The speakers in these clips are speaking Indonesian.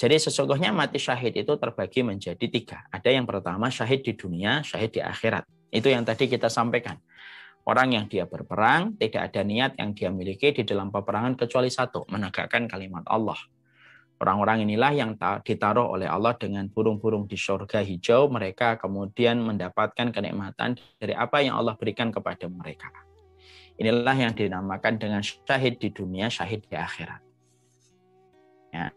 Jadi sesungguhnya mati syahid itu terbagi menjadi 3. Ada yang pertama syahid di dunia, syahid di akhirat. Itu yang tadi kita sampaikan. Orang yang dia berperang, tidak ada niat yang dia miliki di dalam peperangan kecuali satu, menegakkan kalimat Allah. Orang-orang inilah yang ditaruh oleh Allah dengan burung-burung di surga hijau. Mereka kemudian mendapatkan kenikmatan dari apa yang Allah berikan kepada mereka. Inilah yang dinamakan dengan syahid di dunia, syahid di akhirat. Ya.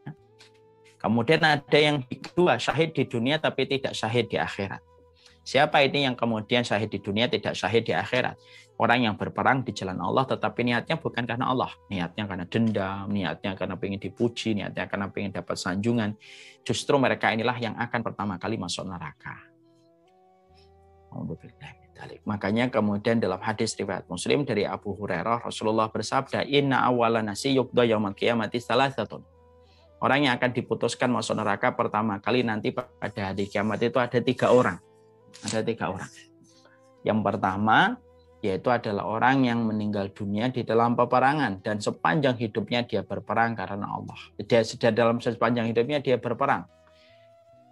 Kemudian ada yang kedua, syahid di dunia tapi tidak syahid di akhirat. Siapa ini yang kemudian syahid di dunia tidak syahid di akhirat? Orang yang berperang di jalan Allah tetapi niatnya bukan karena Allah. Niatnya karena dendam, niatnya karena ingin dipuji, niatnya karena ingin dapat sanjungan. Justru mereka inilah yang akan pertama kali masuk neraka. Makanya kemudian dalam hadis riwayat Muslim dari Abu Hurairah, Rasulullah bersabda, "Inna awwala nasi yuqda yaumil qiyamati salasatun." Orang yang akan diputuskan masuk neraka pertama kali nanti pada hari kiamat itu ada 3 orang. Ada 3 orang. Yang pertama yaitu adalah orang yang meninggal dunia di dalam peperangan dan sepanjang hidupnya dia berperang karena Allah. Dalam sepanjang hidupnya dia berperang.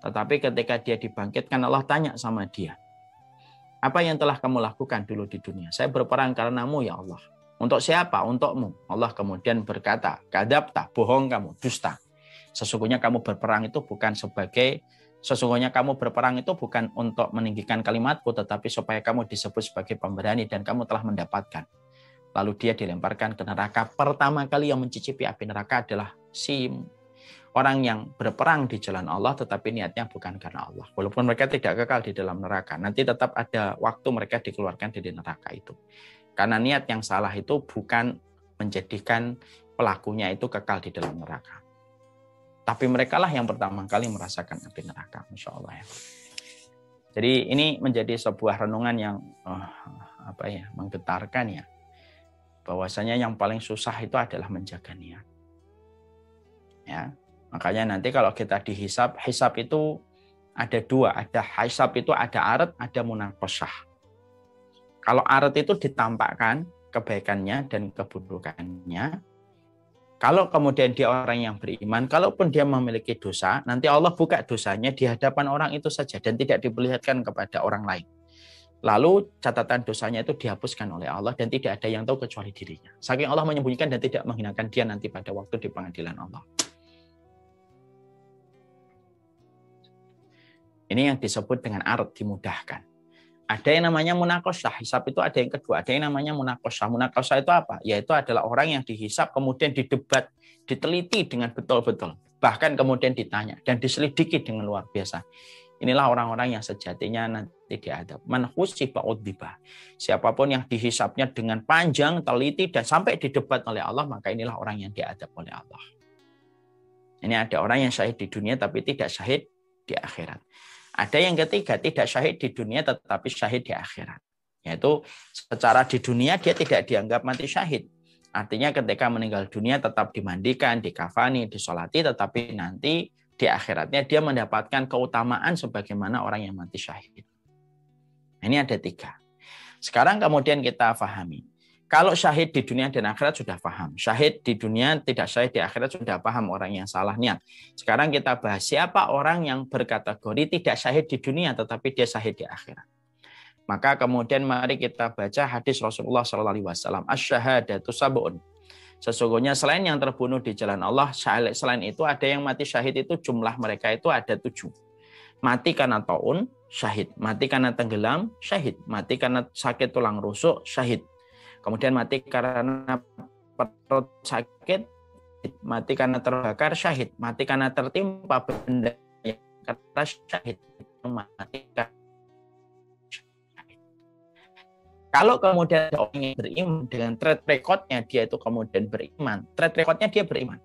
Tetapi ketika dia dibangkitkan, Allah tanya sama dia, apa yang telah kamu lakukan dulu di dunia? Saya berperang karenamu ya Allah. Untuk siapa? Untukmu. Allah kemudian berkata, kadzabta, bohong kamu, dusta. Sesungguhnya kamu berperang itu bukan untuk meninggikan kalimatku, tetapi supaya kamu disebut sebagai pemberani dan kamu telah mendapatkan. Lalu dia dilemparkan ke neraka. Pertama kali yang mencicipi api neraka adalah si orang yang berperang di jalan Allah tetapi niatnya bukan karena Allah. Walaupun mereka tidak kekal di dalam neraka, nanti tetap ada waktu mereka dikeluarkan dari neraka itu. Karena niat yang salah itu bukan menjadikan pelakunya itu kekal di dalam neraka. Tapi mereka lah yang pertama kali merasakan api neraka, Masya Allah ya. Jadi ini menjadi sebuah renungan yang menggetarkan ya. Bahwasanya yang paling susah itu adalah menjaga niat. Ya, makanya nanti kalau kita dihisab, hisab itu ada 2. Ada hisab itu ada arat, ada munaqasyah. Kalau arat itu ditampakkan kebaikannya dan keburukannya. Kalau kemudian dia orang yang beriman, kalaupun dia memiliki dosa, nanti Allah buka dosanya di hadapan orang itu saja dan tidak diperlihatkan kepada orang lain. Lalu catatan dosanya itu dihapuskan oleh Allah dan tidak ada yang tahu kecuali dirinya. Saking Allah menyembunyikan dan tidak menghinakan dia nanti pada waktu di pengadilan Allah. Ini yang disebut dengan arat, dimudahkan. Ada yang namanya munaqasyah, hisab itu ada yang kedua, ada yang namanya munaqasyah. Munaqasyah itu apa? Yaitu adalah orang yang dihisab kemudian didebat, diteliti dengan betul-betul. Bahkan kemudian ditanya dan diselidiki dengan luar biasa. Inilah orang-orang yang sejatinya nanti diadab. Man husiba udziba. Siapapun yang dihisabnya dengan panjang, teliti dan sampai didebat oleh Allah, maka inilah orang yang diadab oleh Allah. Ini ada orang yang syahid di dunia tapi tidak syahid di akhirat. Ada yang ketiga, tidak syahid di dunia tetapi syahid di akhirat. Yaitu secara di dunia dia tidak dianggap mati syahid. Artinya ketika meninggal dunia tetap dimandikan, dikafani, disolati, tetapi nanti di akhiratnya dia mendapatkan keutamaan sebagaimana orang yang mati syahid. Ini ada 3. Sekarang kemudian kita pahami. Kalau syahid di dunia dan akhirat sudah paham. Syahid di dunia tidak syahid di akhirat sudah paham orang yang salah niat. Sekarang kita bahas siapa orang yang berkategori tidak syahid di dunia tetapi dia syahid di akhirat. Maka kemudian mari kita baca hadis Rasulullah SAW. Asyhadatu sab'un. Sesungguhnya selain yang terbunuh di jalan Allah, selain itu ada yang mati syahid itu jumlah mereka itu ada 7. Mati karena taun, syahid. Mati karena tenggelam, syahid. Mati karena sakit tulang rusuk, syahid. Kemudian mati karena perut sakit, mati karena terbakar, syahid. Mati karena tertimpa benda yang kata syahid. Mati karena syahid. Kalau kemudian orang yang beriman dengan track record-nya dia itu kemudian beriman, track record-nya dia beriman.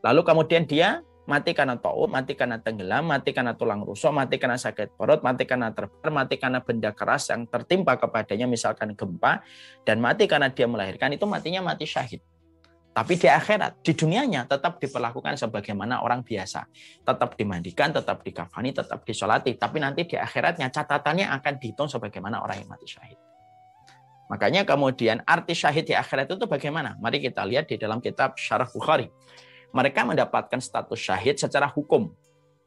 Lalu kemudian dia mati karena taun, mati karena tenggelam, mati karena tulang rusuk, mati karena sakit perut, mati karena terbakar, mati karena benda keras yang tertimpa kepadanya, misalkan gempa, dan mati karena dia melahirkan, itu matinya mati syahid. Tapi di akhirat, di dunianya tetap diperlakukan sebagaimana orang biasa. Tetap dimandikan, tetap dikafani, tetap disolati. Tapi nanti di akhiratnya catatannya akan dihitung sebagaimana orang yang mati syahid. Makanya kemudian arti syahid di akhirat itu bagaimana? Mari kita lihat di dalam kitab Syarah Bukhari. Mereka mendapatkan status syahid secara hukum.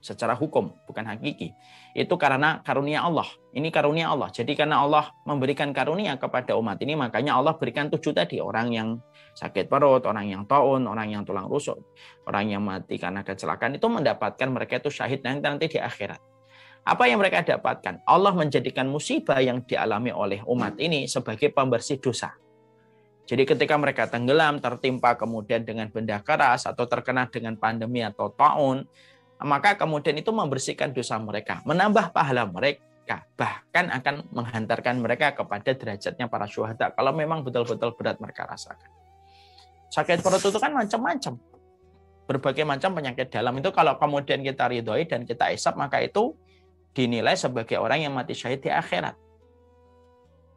Secara hukum, bukan hakiki. Itu karena karunia Allah. Ini karunia Allah. Jadi karena Allah memberikan karunia kepada umat ini, makanya Allah berikan 7 tadi. Orang yang sakit perut, orang yang taun, orang yang tulang rusuk, orang yang mati karena kecelakaan, itu mendapatkan mereka itu syahid nanti di akhirat. Apa yang mereka dapatkan? Allah menjadikan musibah yang dialami oleh umat ini sebagai pembersih dosa. Jadi ketika mereka tenggelam, tertimpa kemudian dengan benda keras, atau terkena dengan pandemi atau taun, maka kemudian itu membersihkan dosa mereka, menambah pahala mereka, bahkan akan menghantarkan mereka kepada derajatnya para syuhada kalau memang betul-betul berat mereka rasakan. Sakit perut itu kan macam-macam. Berbagai macam penyakit dalam itu kalau kemudian kita ridhoi dan kita isap, maka itu dinilai sebagai orang yang mati syahid di akhirat.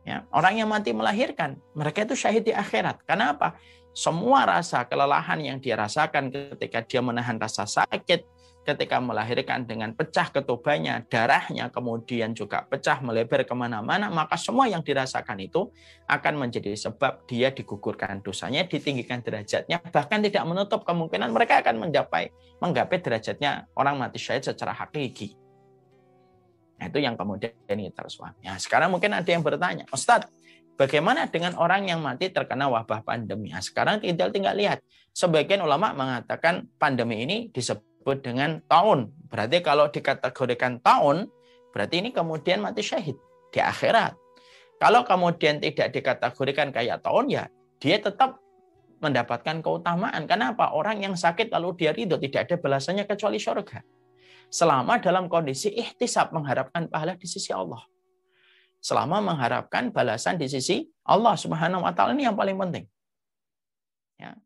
Ya, orang yang mati melahirkan, mereka itu syahid di akhirat. Karena apa? Semua rasa kelelahan yang dia rasakan ketika dia menahan rasa sakit, ketika melahirkan dengan pecah ketubannya, darahnya kemudian juga pecah melebar kemana-mana, maka semua yang dirasakan itu akan menjadi sebab dia digugurkan dosanya, ditinggikan derajatnya, bahkan tidak menutup kemungkinan mereka akan menggapai derajatnya orang mati syahid secara hakiki. Nah, itu yang kemudian kita harus pahami. Nah, sekarang mungkin ada yang bertanya, Ustadz, bagaimana dengan orang yang mati terkena wabah pandemi? Nah, sekarang tinggal lihat. Sebagian ulama mengatakan pandemi ini disebut dengan taun. Berarti kalau dikategorikan taun, berarti ini kemudian mati syahid di akhirat. Kalau kemudian tidak dikategorikan kayak taun, ya dia tetap mendapatkan keutamaan. Kenapa? Orang yang sakit lalu dia ridho, tidak ada balasannya kecuali surga. Selama dalam kondisi ihtisab, mengharapkan pahala di sisi Allah. Selama mengharapkan balasan di sisi Allah Subhanahu wa taala, ini yang paling penting. Ya.